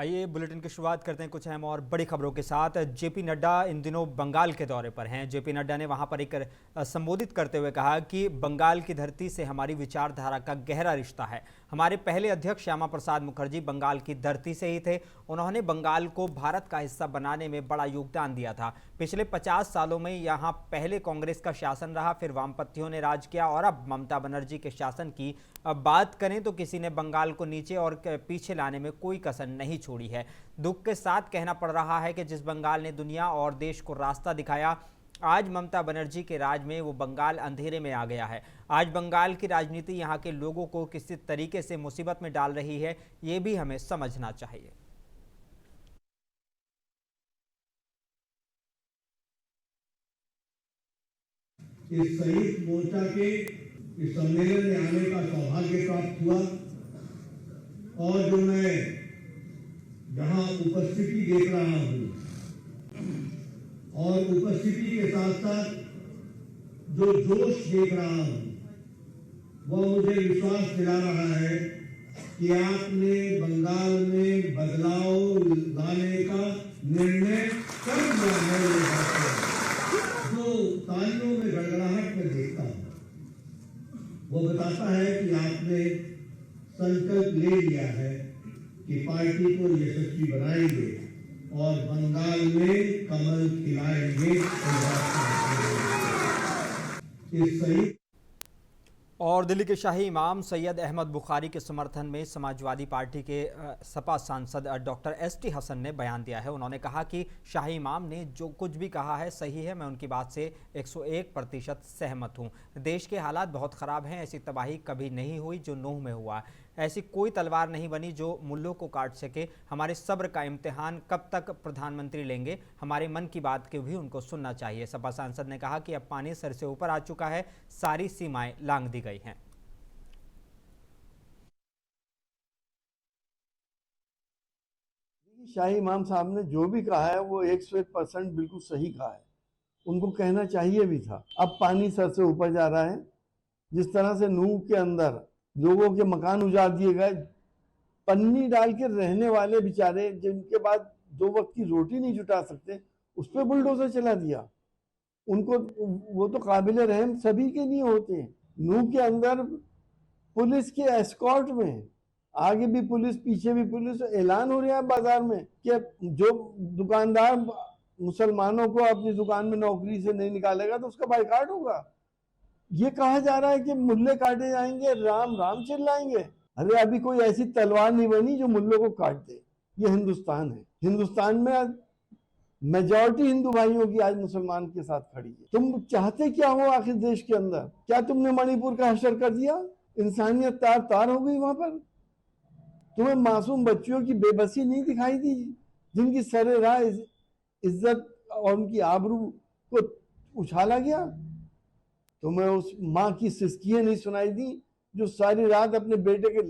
आइए बुलेटिन की शुरुआत करते हैं कुछ अहम और बड़ी खबरों के साथ। जेपी नड्डा इन दिनों बंगाल के दौरे पर हैं। जेपी नड्डा ने वहां पर एक संबोधित करते हुए कहा कि बंगाल की धरती से हमारी विचारधारा का गहरा रिश्ता है। हमारे पहले अध्यक्ष श्यामा प्रसाद मुखर्जी बंगाल की धरती से ही थे। उन्होंने बंगाल को भारत का हिस्सा बनाने में बड़ा योगदान दिया था। पिछले 50 सालों में यहाँ पहले कांग्रेस का शासन रहा, फिर वामपंथियों ने राज किया और अब ममता बनर्जी के शासन की बात करें तो किसी ने बंगाल को नीचे और पीछे लाने में कोई कसर नहीं छोड़ी है। दुख के साथ कहना पड़ रहा है कि जिस बंगाल ने दुनिया और देश को रास्ता दिखाया, आज ममता बनर्जी के राज में वो बंगाल अंधेरे में आ गया है। आज बंगाल की राजनीति यहाँ के लोगों को किस तरीके से मुसीबत में डाल रही है, ये भी हमें समझना चाहिए। इस संयुक्त मोर्चा के इस सम्मेलन में आने का सौभाग्य प्राप्त हुआ और जो मैं जहां उपस्थिति देख रहा हूं और उपस्थिति के साथ साथ जो जोश देख रहा हूं, वह मुझे विश्वास दिला रहा है कि आपने बंगाल में बदलाव लाने का निर्णय कर लिया है। जो तालियों में गड़गड़ाहट में देखता हूं, वो बताता है कि आपने संकल्प ले लिया है कि पार्टी को यशस्वी बनाएंगे और बंगाल में कमल खिलाएंगे। इस सही और दिल्ली के शाही इमाम सैयद अहमद बुखारी के समर्थन में समाजवादी पार्टी के सपा सांसद डॉक्टर एसटी हसन ने बयान दिया है। उन्होंने कहा कि शाही इमाम ने जो कुछ भी कहा है सही है, मैं उनकी बात से 101% सहमत हूं। देश के हालात बहुत ख़राब हैं, ऐसी तबाही कभी नहीं हुई जो नूह में हुआ। ऐसी कोई तलवार नहीं बनी जो मुल्लों को काट सके। हमारे सब्र का इम्तिहान कब तक प्रधानमंत्री लेंगे? हमारे मन की बात को भी उनको सुनना चाहिए। सपा सांसद ने कहा कि अब पानी सर से ऊपर आ चुका है, सारी सीमाएं लांघ दी गई हैं। शाही इमाम साहब ने जो भी कहा है वो 101% बिल्कुल सही कहा है। उनको कहना चाहिए भी था। अब पानी सर से ऊपर जा रहा है। जिस तरह से नूह के अंदर लोगों के मकान उजाड़ दिए गए, पन्नी डाल के रहने वाले बेचारे जिनके बाद 2 वक्त की रोटी नहीं जुटा सकते, उस पर बुलडोजर चला दिया। उनको वो तो काबिल रहम सभी के लिए होते हैं। नूह के अंदर पुलिस के एस्कॉर्ट में, आगे भी पुलिस पीछे भी पुलिस, ऐलान हो रहा है बाजार में कि जो दुकानदार मुसलमानों को अपनी दुकान में नौकरी से नहीं निकालेगा तो उसका बाइकाट होगा। ये कहा जा रहा है कि मुल्ले काटे जाएंगे, राम राम चिल्लाएंगे। अरे अभी कोई ऐसी तलवार नहीं बनी जो मुल्लों को काट दे। ये हिंदुस्तान है। हिंदुस्तान में मेजॉरिटी हिंदू भाइयों की आज मुसलमान के साथ खड़ी है। तुम चाहते क्या हो आखिर देश के अंदर? क्या तुमने मणिपुर का हशर कर दिया? इंसानियत तार तार हो गई वहां पर। तुम्हें मासूम बच्चियों की बेबसी नहीं दिखाई दी, जिनकी सरेराह इज्जत और उनकी आबरू को उछाला गया? तुम्हें उस माँ की सिसकियां नहीं सुनाई दी जो सारी रात अपने बेटे के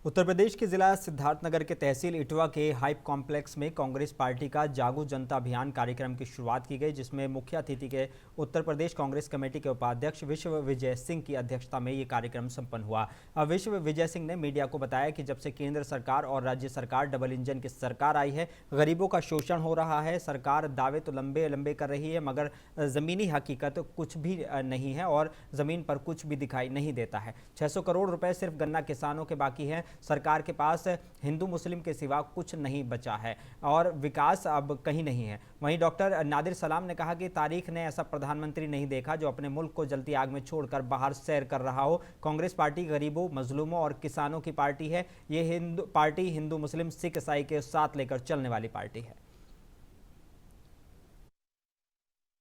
उत्तर प्रदेश के जिला सिद्धार्थनगर के तहसील इटवा के हाइप कॉम्प्लेक्स में कांग्रेस पार्टी का जागो जनता अभियान कार्यक्रम की शुरुआत की गई, जिसमें मुख्य अतिथि के उत्तर प्रदेश कांग्रेस कमेटी के उपाध्यक्ष विश्व विजय सिंह की अध्यक्षता में ये कार्यक्रम संपन्न हुआ। विश्व विजय सिंह ने मीडिया को बताया कि जब से केंद्र सरकार और राज्य सरकार डबल इंजन की सरकार आई है, गरीबों का शोषण हो रहा है। सरकार दावे तो लंबे लंबे कर रही है, मगर ज़मीनी हकीकत कुछ भी नहीं है और ज़मीन पर कुछ भी दिखाई नहीं देता है। 600 करोड़ रुपए सिर्फ गन्ना किसानों के बाकी हैं। सरकार के पास हिंदू मुस्लिम के सिवा कुछ नहीं बचा है और विकास अब कहीं नहीं है। वहीं डॉक्टर नादिर सलाम ने कहा कि तारीख ने ऐसा प्रधानमंत्री नहीं देखा जो अपने मुल्क को जलती आग में छोड़कर बाहर सैर कर रहा हो। कांग्रेस पार्टी गरीबों, मजलूमों और किसानों की पार्टी है। ये हिंदू मुस्लिम सिख ईसाई के साथ लेकर चलने वाली पार्टी है।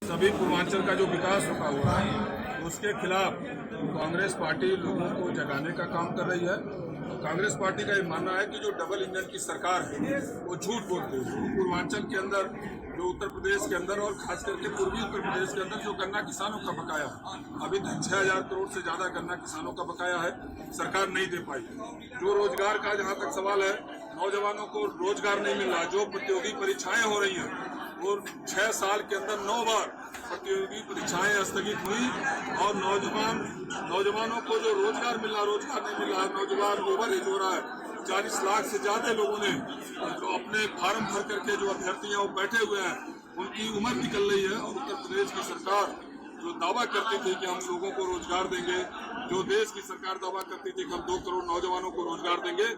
सभी पूर्वांचल का जो विकास रुका हुआ है उसके खिलाफ कांग्रेस पार्टी लोगों को जगाने का काम कर रही है। कांग्रेस पार्टी का ये मानना है कि जो डबल इंजन की सरकार है वो झूठ बोलती है। पूर्वांचल के अंदर, जो उत्तर प्रदेश के अंदर और खास करके पूर्वी उत्तर प्रदेश के अंदर जो गन्ना किसानों का बकाया है, अभी तक 6000 करोड़ से ज्यादा गन्ना किसानों का बकाया है, सरकार नहीं दे पाई। जो रोजगार का जहाँ तक सवाल है, नौजवानों को रोजगार नहीं मिल रहा। जो प्रतियोगी परीक्षाएं हो रही हैं वो 6 साल के अंदर 9 बार प्रतियोगी परीक्षाएं स्थगित हुई और नौजवानों को जो रोजगार मिल रहा, रोजगार नहीं मिल रहा। नौजवान ओवर एज हो रहा है, 40 लाख से ज्यादा लोगों ने जो अपने फार्म भर करके जो अभ्यर्थी हैं वो बैठे हुए हैं, उनकी उम्र निकल रही है। और उत्तर प्रदेश की सरकार जो दावा करती थी कि हम लोगों को रोजगार देंगे, जो देश की सरकार दावा करती थी कि हम 2 करोड़ नौजवानों को रोजगार देंगे।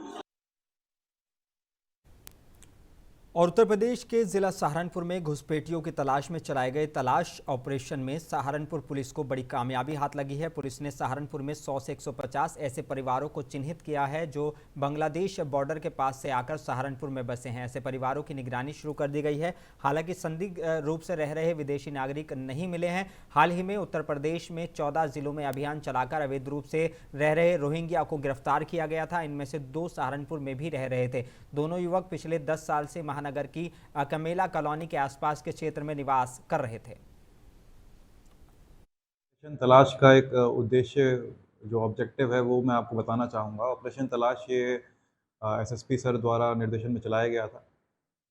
और उत्तर प्रदेश के जिला सहारनपुर में घुसपैठियों की तलाश में चलाए गए तलाश ऑपरेशन में सहारनपुर पुलिस को बड़ी कामयाबी हाथ लगी है। पुलिस ने सहारनपुर में 100 से 150 ऐसे परिवारों को चिन्हित किया है जो बांग्लादेश बॉर्डर के पास से आकर सहारनपुर में बसे हैं। ऐसे परिवारों की निगरानी शुरू कर दी गई है। हालांकि संदिग्ध रूप से रह रहे विदेशी नागरिक नहीं मिले हैं। हाल ही में उत्तर प्रदेश में 14 जिलों में अभियान चलाकर अवैध रूप से रह रहे रोहिंग्या को गिरफ्तार किया गया था। इनमें से 2 सहारनपुर में भी रह रहे थे। दोनों युवक पिछले 10 साल से महानगर की कमेला कॉलोनी के आसपास के क्षेत्र में निवास कर रहे थे। तलाश का एक उद्देश्य जो ऑब्जेक्टिव है वो मैं आपको बताना चाहूँगा। ऑपरेशन तलाश ये एसएसपी सर द्वारा निर्देशन में चलाया गया था।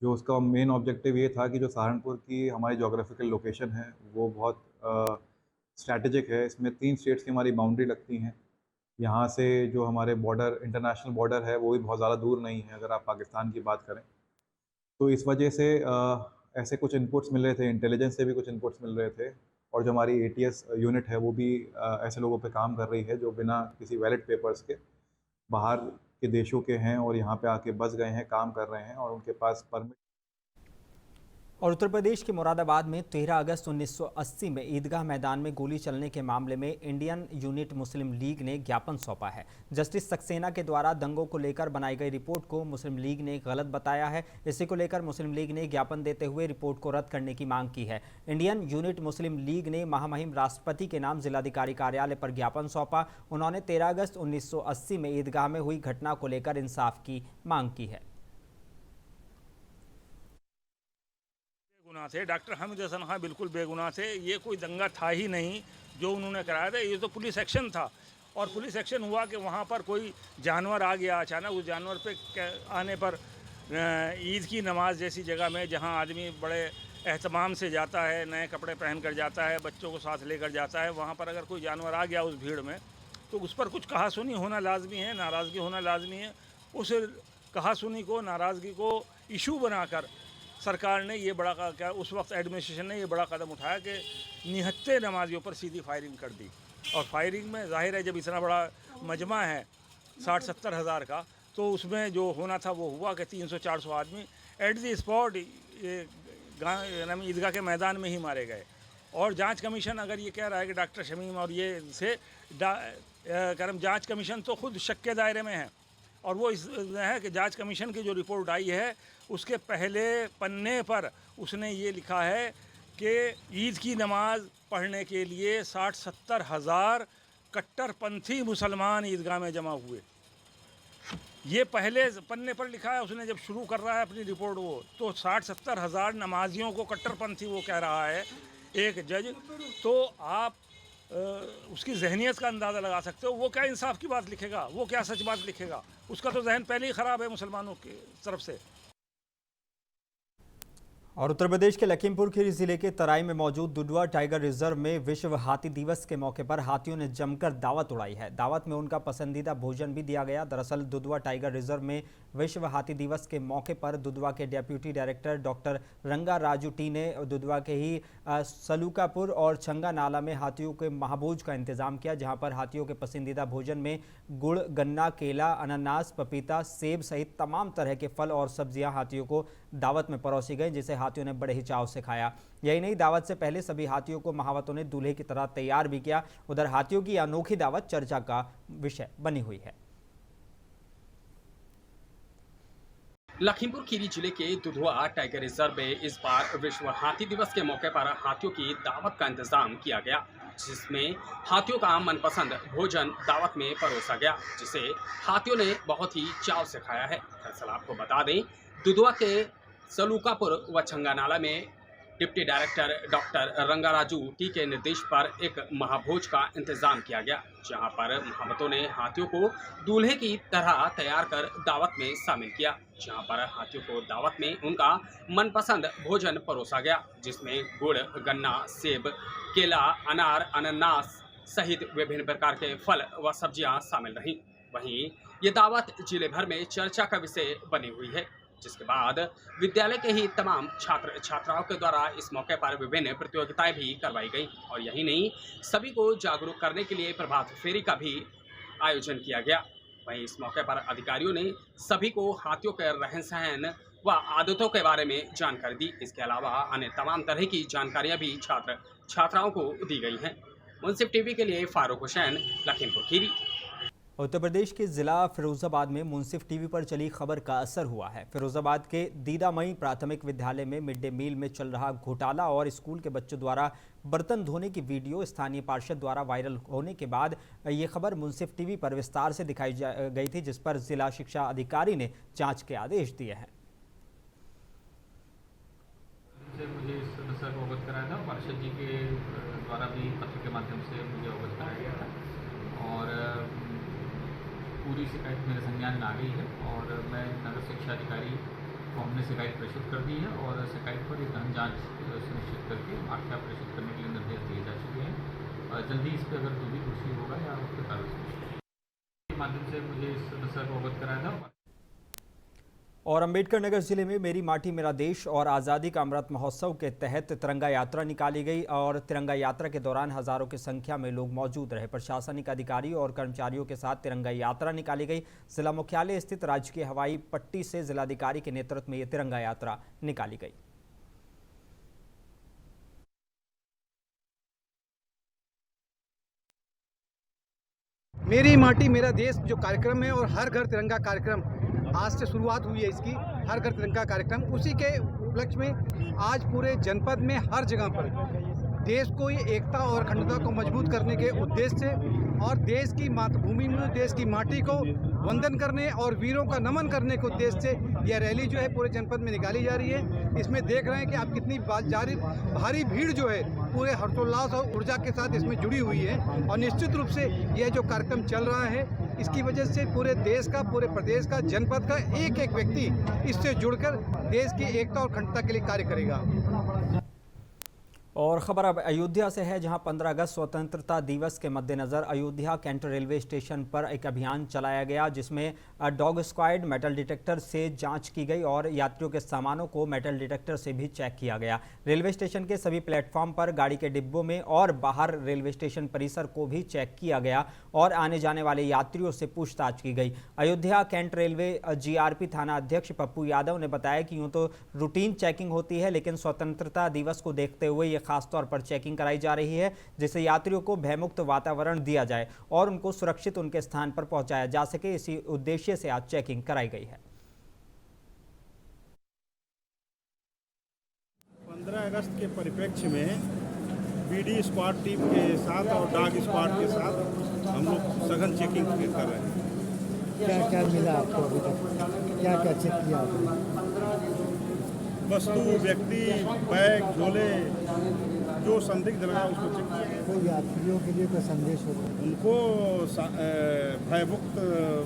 जो उसका मेन ऑब्जेक्टिव ये था कि जो सहारनपुर की हमारी जोग्राफिकल लोकेशन है वो बहुत स्ट्रैटेजिक है। इसमें 3 स्टेट्स की हमारी बाउंड्री लगती हैं। यहाँ से जो हमारे बॉर्डर इंटरनेशनल बॉर्डर है वो भी बहुत ज़्यादा दूर नहीं है अगर आप पाकिस्तान की बात करें तो। इस वजह से ऐसे कुछ इनपुट्स मिल रहे थे, इंटेलिजेंस से भी कुछ इनपुट्स मिल रहे थे। और जो हमारी एटीएस यूनिट है वो भी ऐसे लोगों पे काम कर रही है जो बिना किसी वैलिड पेपर्स के बाहर के देशों के हैं और यहाँ पे आके बस गए हैं, काम कर रहे हैं और उनके पास परमिट। और उत्तर प्रदेश के मुरादाबाद में 13 अगस्त 1980 में ईदगाह मैदान में गोली चलने के मामले में इंडियन यूनिट मुस्लिम लीग ने ज्ञापन सौंपा है। जस्टिस सक्सेना के द्वारा दंगों को लेकर बनाई गई रिपोर्ट को मुस्लिम लीग ने गलत बताया है। इसी को लेकर मुस्लिम लीग ने ज्ञापन देते हुए रिपोर्ट को रद्द करने की मांग की है। इंडियन यूनिट मुस्लिम लीग ने महामहिम राष्ट्रपति के नाम जिलाधिकारी कार्यालय पर ज्ञापन सौंपा। उन्होंने 13 अगस्त 1980 में ईदगाह में हुई घटना को लेकर इंसाफ की मांग की है। बेगुनाह थे डॉक्टर हामिद हसन खां, बिल्कुल बेगुनाह थे। ये कोई दंगा था ही नहीं जो उन्होंने कराया था। ये तो पुलिस एक्शन था और पुलिस एक्शन हुआ कि वहाँ पर कोई जानवर आ गया अचानक। उस जानवर पे आने पर ईद की नमाज जैसी जगह में जहाँ आदमी बड़े एहतमाम से जाता है, नए कपड़े पहन कर जाता है, बच्चों को साथ लेकर जाता है, वहाँ पर अगर कोई जानवर आ गया उस भीड़ में तो उस पर कुछ कहासुनी होना लाजमी है, नाराज़गी होना लाजमी है। उस कहासुनी को, नाराज़गी को इशू बनाकर सरकार ने ये बड़ा क्या उस वक्त एडमिनिस्ट्रेशन ने ये बड़ा कदम उठाया कि निहत्ते नमाजियों पर सीधी फायरिंग कर दी। और फायरिंग में जाहिर है जब इतना बड़ा मजमा है 60-70 हज़ार का तो उसमें जो होना था वो हुआ कि 300-400 आदमी एट दी स्पॉट ईदगाह के मैदान में ही मारे गए। और जांच कमीशन अगर ये कह रहा है कि डॉक्टर शमीम और ये से जांच कमीशन तो खुद शक के दायरे में है। और वो इस है कि जांच कमीशन की जो रिपोर्ट आई है उसके पहले पन्ने पर उसने ये लिखा है कि ईद की नमाज पढ़ने के लिए 60-70 हज़ार कट्टरपंथी मुसलमान ईदगाह में जमा हुए। ये पहले पन्ने पर लिखा है। उसने जब शुरू कर रहा है अपनी रिपोर्ट वो तो 60-70 हज़ार नमाजियों को कट्टरपंथी वो कह रहा है एक जज। तो आप उसकी जहनीत का अंदाज़ा लगा सकते हो। वो क्या इंसाफ की बात लिखेगा, वो क्या सच बात लिखेगा। उसका तो जहन पहले ही ख़राब है मुसलमानों की तरफ से। और उत्तर प्रदेश के लखीमपुर खीरी जिले के तराई में मौजूद दुधवा टाइगर रिजर्व में विश्व हाथी दिवस के मौके पर हाथियों ने जमकर दावत उड़ाई है। दावत में उनका पसंदीदा भोजन भी दिया गया। दरअसल दुधवा टाइगर रिजर्व में विश्व हाथी दिवस के मौके पर दुधवा के डेप्यूटी डायरेक्टर डॉक्टर रंगा राजू टी ने दुधवा के ही सलूकापुर और छंगा नाला में हाथियों के महाभोज का इंतजाम किया, जहां पर हाथियों के पसंदीदा भोजन में गुड़, गन्ना, केला, अनानास, पपीता, सेब सहित तमाम तरह के फल और सब्जियां हाथियों को दावत में परोसी गई, जिसे हाथियों ने बड़े ही चाव से खाया। यही नहीं, दावत से पहले सभी हाथियों को महावतों ने दूल्हे की तरह तैयार भी किया। उधर हाथियों की अनोखी दावत चर्चा का विषय बनी हुई है। लखीमपुर खीरी जिले के दुधवा टाइगर रिजर्व में इस बार विश्व हाथी दिवस के मौके पर हाथियों की दावत का इंतजाम किया गया, जिसमें हाथियों का मनपसंद भोजन दावत में परोसा गया, जिसे हाथियों ने बहुत ही चाव से खाया है। दरअसल आपको बता दें, दुधवा के सलूकापुर व छंगानाला में deputy director doctor Rangaraju T के निर्देश पर एक महाभोज का इंतजाम किया गया, जहां पर महावतों ने हाथियों को दूल्हे की तरह तैयार कर दावत में शामिल किया। जहां पर हाथियों को दावत में उनका मनपसंद भोजन परोसा गया, जिसमें गुड़, गन्ना, सेब, केला, अनार, अनानास सहित विभिन्न प्रकार के फल व सब्जियां शामिल रहीं। वहीं ये दावत जिले भर में चर्चा का विषय बनी हुई है, जिसके बाद विद्यालय के ही तमाम छात्र छात्राओं के द्वारा इस मौके पर विभिन्न प्रतियोगिताएं भी करवाई गई। और यही नहीं, सभी को जागरूक करने के लिए प्रभात फेरी का भी आयोजन किया गया। वहीं इस मौके पर अधिकारियों ने सभी को हाथियों के रहन सहन व आदतों के बारे में जानकारी दी। इसके अलावा अन्य तमाम तरह की जानकारियां भी छात्र छात्राओं को दी गई हैं। मुंसिफ टीवी के लिए फारूक हुसैन, लखीमपुर खीरी। उत्तर प्रदेश के जिला फिरोजाबाद में मुंसिफ टीवी पर चली खबर का असर हुआ है। फिरोजाबाद के दीदामई प्राथमिक विद्यालय में मिड डे मील में चल रहा घोटाला और स्कूल के बच्चों द्वारा बर्तन धोने की वीडियो स्थानीय पार्षद द्वारा वायरल होने के बाद ये खबर मुंसिफ टीवी पर विस्तार से दिखाई गई थी, जिस पर जिला शिक्षा अधिकारी ने जांच के आदेश दिए हैं। मुझे इस समस्या को अवगत कराया था, पार्षद जी के द्वारा भी पत्र के माध्यम से मुझे अवगत कराया गया था और पूरी शिकायत मेरे संज्ञान में आ गई है और मैं नगर शिक्षा अधिकारी को हमने शिकायत प्रेषित कर दी है और शिकायत पर एक गहन जांच सुनिश्चित करके आख्या प्रेषित करने के लिए निर्देश दिए जा चुके हैं और जल्दी इस पर अगर जो भी दोषी होगा या उस पर कार्रवाई के माध्यम से मुझे इस समस्या को अवगत कराया था। और अंबेडकर नगर जिले में मेरी माटी मेरा देश और आज़ादी का अमृत महोत्सव के तहत तिरंगा यात्रा निकाली गई और तिरंगा यात्रा के दौरान हजारों की संख्या में लोग मौजूद रहे। प्रशासनिक अधिकारी और कर्मचारियों के साथ तिरंगा यात्रा निकाली गई। जिला मुख्यालय स्थित राजकीय हवाई पट्टी से जिलाधिकारी के नेतृत्व में ये तिरंगा यात्रा निकाली गई। मेरी माटी मेरा देश जो कार्यक्रम है और हर घर तिरंगा कार्यक्रम आज से शुरुआत हुई है इसकी, हर घर तिरंगा कार्यक्रम, उसी के उपलक्ष्य में आज पूरे जनपद में हर जगह पर देश को ये एकता और अखंडता को मजबूत करने के उद्देश्य से और देश की मातृभूमि में देश की माटी को वंदन करने और वीरों का नमन करने के उद्देश्य से यह रैली जो है पूरे जनपद में निकाली जा रही है। इसमें देख रहे हैं कि आप कितनी भारी भीड़ जो है पूरे हर्षोल्लास और ऊर्जा के साथ इसमें जुड़ी हुई है और निश्चित रूप से यह जो कार्यक्रम चल रहा है इसकी वजह से पूरे देश का, पूरे प्रदेश का, जनपद का एक एक व्यक्ति इससे जुड़कर देश की एकता और अखंडता के लिए कार्य करेगा। और खबर अब अयोध्या से है, जहां 15 अगस्त स्वतंत्रता दिवस के मद्देनज़र अयोध्या कैंट रेलवे स्टेशन पर एक अभियान चलाया गया, जिसमें डॉग स्क्वाड मेटल डिटेक्टर से जांच की गई और यात्रियों के सामानों को मेटल डिटेक्टर से भी चेक किया गया। रेलवे स्टेशन के सभी प्लेटफॉर्म पर, गाड़ी के डिब्बों में और बाहर रेलवे स्टेशन परिसर को भी चेक किया गया और आने जाने वाले यात्रियों से पूछताछ की गई। अयोध्या कैंट रेलवे GRP थाना अध्यक्ष पप्पू यादव ने बताया कि यूँ तो रूटीन चेकिंग होती है, लेकिन स्वतंत्रता दिवस को देखते हुए ये खासतौर पर चेकिंग कराई जा रही है, जिससे यात्रियों को भयमुक्त वातावरण दिया जाए और उनको सुरक्षित उनके स्थान पर पहुंचाया जा सके। इसी उद्देश्य से आज चेकिंग कराई गई है। 15 अगस्त के परिप्रेक्ष्य में BD स्क्वाड टीम के साथ और डॉग स्क्वाड के साथ हम लोग सघन चेकिंग कर रहे हैं। क्या क्या मिला आपको अभी तक? क्या क्या चेक किया आपने? वस्तु, व्यक्ति, बैग, झोले, जो संदिग्ध लगा उसको चेक किया। कोई यात्रियों के लिए कोई संदेश होगा? उनको भयमुक्त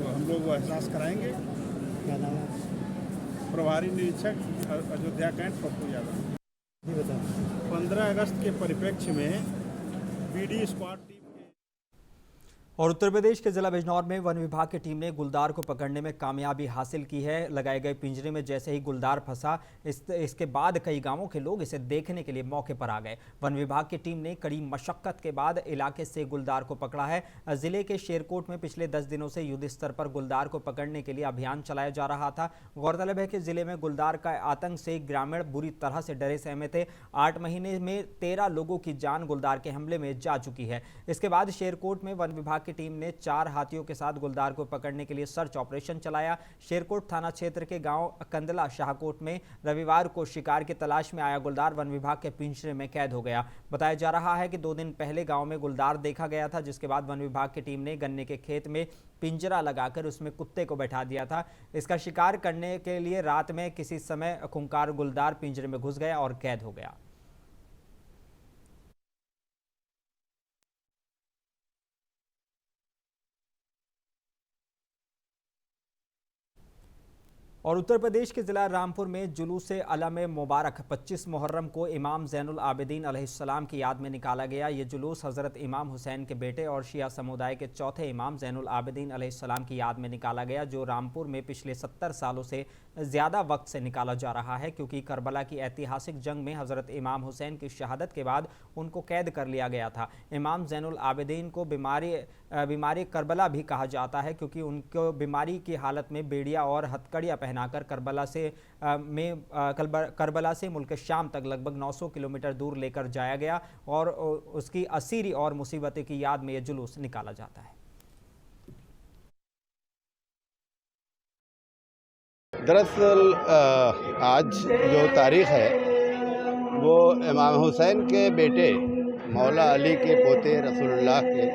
हम लोग एहसास कराएंगे। क्या नाम है? प्रभारी निरीक्षक अयोध्या कैंट पप्पू यादव। जी बताएं। 15 अगस्त के परिप्रेक्ष्य में BD स्क्वाड टीम और उत्तर प्रदेश के जिला बिजनौर में वन विभाग की टीम ने गुलदार को पकड़ने में कामयाबी हासिल की है। लगाए गए पिंजरे में जैसे ही गुलदार फंसा, इसके बाद कई गांवों के लोग इसे देखने के लिए मौके पर आ गए। वन विभाग की टीम ने कड़ी मशक्कत के बाद इलाके से गुलदार को पकड़ा है। जिले के शेरकोट में पिछले 10 दिनों से युद्ध स्तर पर गुलदार को पकड़ने के लिए अभियान चलाया जा रहा था। गौरतलब है कि जिले में गुलदार का आतंक से ग्रामीण बुरी तरह से डरे सहमे थे। 8 महीने में 13 लोगों की जान गुलदार के हमले में जा चुकी है। इसके बाद शेरकोट में वन विभाग की टीम ने 4 हाथियों के साथ गुलदार को पकड़ने के लिए सर्च ऑपरेशन चलाया। शेरकोट थाना क्षेत्र के गांव कंदला शाहकोट में रविवार को शिकार की तलाश में आया गुलदार वन विभाग के पिंजरे में कैद हो गया। बताया जा रहा है कि 2 दिन पहले गांव में गुलदार देखा गया था, जिसके बाद वन विभाग की टीम ने गन्ने के खेत में पिंजरा लगाकर उसमें कुत्ते को बैठा दिया था। इसका शिकार करने के लिए रात में किसी समय खूंखार गुलदार पिंजरे में घुस गया और कैद हो गया। और उत्तर प्रदेश के जिला रामपुर में जुलूस अलम मुबारक 25 मुहर्रम को इमाम ज़ैनुल आबिदीन अलैहिस्सलाम की याद में निकाला गया। ये जुलूस हज़रत इमाम हुसैन के बेटे और शिया समुदाय के चौथे इमाम ज़ैनुल आबिदीन अलैहिस्सलाम की याद में निकाला गया, जो रामपुर में पिछले 70 सालों से ज़्यादा वक्त से निकाला जा रहा है, क्योंकि करबला की ऐतिहासिक जंग में हज़रत इमाम हुसैन की शहादत के बाद उनको कैद कर लिया गया था। इमाम ज़ैनुल आबिदीन को बीमारी करबला भी कहा जाता है, क्योंकि उनको बीमारी की हालत में बेड़िया और हथकड़ियाँ पहनाकर करबला से मुल्क शाम तक लगभग 900 किलोमीटर दूर लेकर जाया गया और उसकी असीरी और मुसीबत की याद में यह जुलूस निकाला जाता है। दरअसल आज जो तारीख़ है वो इमाम हुसैन के बेटे मौला अली के पोते रसूलुल्लाह के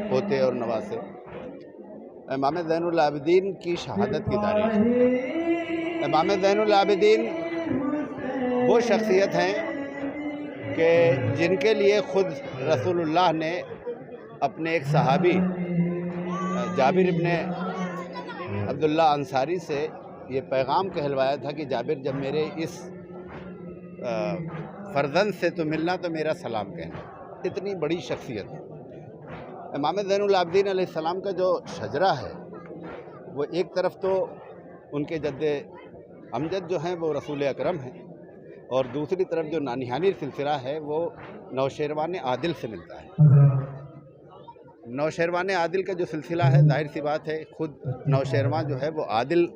पोते और नवासे इमाम ज़ैनुल आबिदीन की शहादत की तारीख़ है। इमाम ज़ैनुल आबिदीन वो शख्सियत हैं कि जिनके लिए ख़ुद रसूलुल्लाह ने अपने एक सहाबी जाबिर इब्ने अब्दुल्ला अंसारी से ये पैगाम कहलवाया था कि जाबिर, जब मेरे इस फ़र्जंद से तो मिलना तो मेरा सलाम कहना। इतनी बड़ी शख्सियत है। इमाम ज़ैनुल आबिदीन अलैहिस्सलाम का जो शजरा है वो एक तरफ तो उनके जद्दे अमजद जो हैं वो रसूल अकरम हैं, और दूसरी तरफ जो नानिहानी सिलसिला है वो नौशेरवान आदिल से मिलता है। नौशेरवान आदिल का जो सिलसिला है, जाहिर सी बात है, खुद नौशेरवान जो है वो आदिल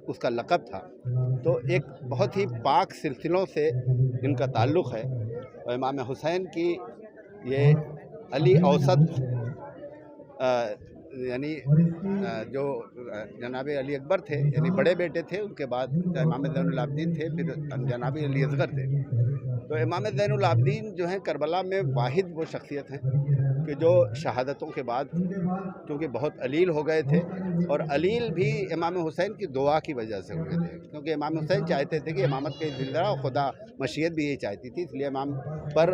उसका लक़ब था, तो एक बहुत ही पाक सिलसिलों से इनका ताल्लुक़ है। और इमाम हुसैन की ये अली औसत यानी जो जनाब अली अकबर थे, यानी बड़े बेटे थे, उनके बाद इमाम ज़ैनुल आबिदीन थे, फिर जनाब अली असगर थे। तो इमाम ज़ैनुल आबिदीन जो हैं करबला में वाहिद वो शख्सियत हैं कि जो शहादतों के बाद क्योंकि बहुत अलील हो गए थे, और अलील भी इमाम हुसैन की दुआ की वजह से हुए थे, क्योंकि इमाम हुसैन चाहते थे कि इमामत के जिंदा, और खुदा मशीयत भी यही चाहती थी, इसलिए इमाम पर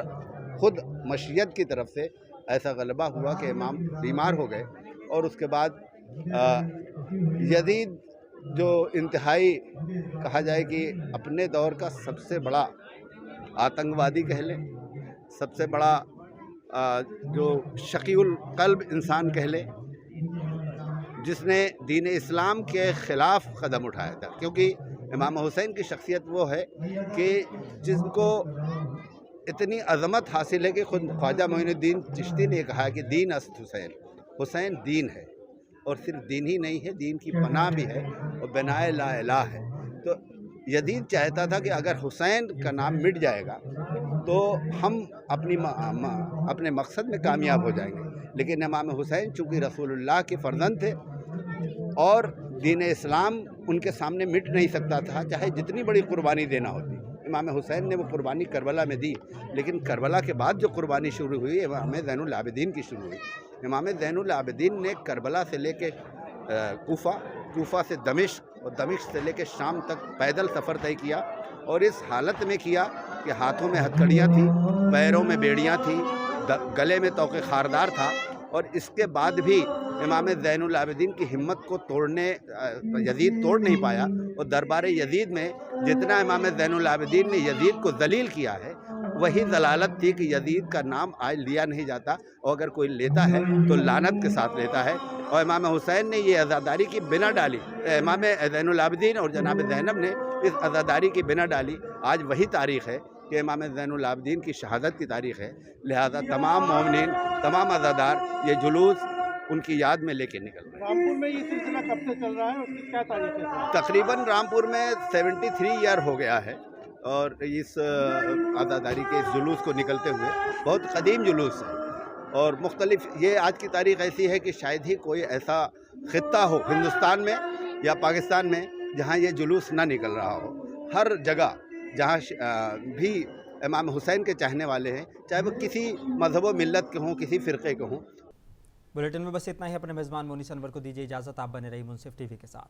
ख़ुद मशीयत की तरफ से ऐसा गलबा हुआ कि इमाम बीमार हो गए। और उसके बाद यजीद जो इंतहाई कहा जाए कि अपने दौर का सबसे बड़ा आतंकवादी कह लें, सबसे बड़ा जो शकीउल कल्ब इंसान कह लें, जिसने दीन इस्लाम के ख़िलाफ़ कदम उठाया था। क्योंकि इमाम हुसैन की शख्सियत वो है कि जिनको इतनी अज़मत हासिल है कि खुद ख्वाजा मोइनुद्दीन चिश्ती ने कहा कि दीन अस्त हुसैन, हुसैन दीन है, और सिर्फ दीन ही नहीं है, दीन की पनाह भी है और बनाए ला इलाह है। तो यजीद चाहता था कि अगर हुसैन का नाम मिट जाएगा तो हम अपने मकसद में कामयाब हो जाएंगे। लेकिन इमाम हुसैन चूँकि रसूलुल्लाह के फ़र्जंद थे और दीन इस्लाम उनके सामने मिट नहीं सकता था, चाहे जितनी बड़ी कुर्बानी देना होती। इमाम हुसैन ने वो कुर्बानी करबला में दी, लेकिन करबला के बाद जो कुर्बानी शुरू हुई इमाम ज़ैनुल आबिदीन की शुरू हुई। इमाम ज़ैनुल आबिदीन ने करबला से लेके कूफा से दमिश्क और दमिश्क से लेके शाम तक पैदल सफ़र तय किया, और इस हालत में किया कि हाथों में हथकड़ियाँ थी, पैरों में बेड़ियाँ थी, गले में तोक़े खारदार था, और इसके बाद भी इमाम ज़ैनुल आबिदीन की हिम्मत को यजीद तोड़ नहीं पाया। और दरबार यजीद में जितना इमाम ज़ैनुल आबिदीन ने यजीद को जलील किया है, वही जलालत थी कि यजीद का नाम आज लिया नहीं जाता, और अगर कोई लेता है तो लानत के साथ लेता है। और इमाम हुसैन ने ये अज़ादारी की बिना डाली, इमाम ज़ैनुल आबिदीन और जनाब ज़ैनब ने इस अज़ादारी की बिना डाली। आज वही तारीख़ है कि इमाम ज़ैनुल आबिदीन की शहादत की तारीख़ है। लिहाजा तमाम मोमिनीन, तमाम अज़ादार ये जुलूस उनकी याद में लेके निकल रहे हैं। रामपुर में ये सिलसिला कब से चल रहा है, उसकी क्या तारीख है? तकरीबन रामपुर में 73 ईयर हो गया है, और इस आज़ादारी के इस जुलूस को निकलते हुए बहुत कदीम जुलूस है, और मुख्तलिफ ये आज की तारीख़ ऐसी है कि शायद ही कोई ऐसा ख़ित्ता हो हिंदुस्तान में या पाकिस्तान में जहाँ ये जुलूस ना निकल रहा हो। हर जगह जहाँ भी इमाम हुसैन के चाहने वाले हैं, चाहे वो किसी मज़हब व मिल्लत के हों, किसी फ़िरक़े के हों। बुलेटिन में बस इतना ही। अपने मेज़बान मोनी अनवर को दीजिए इजाज़त। आप बने रही मुंसिफ टीवी के साथ।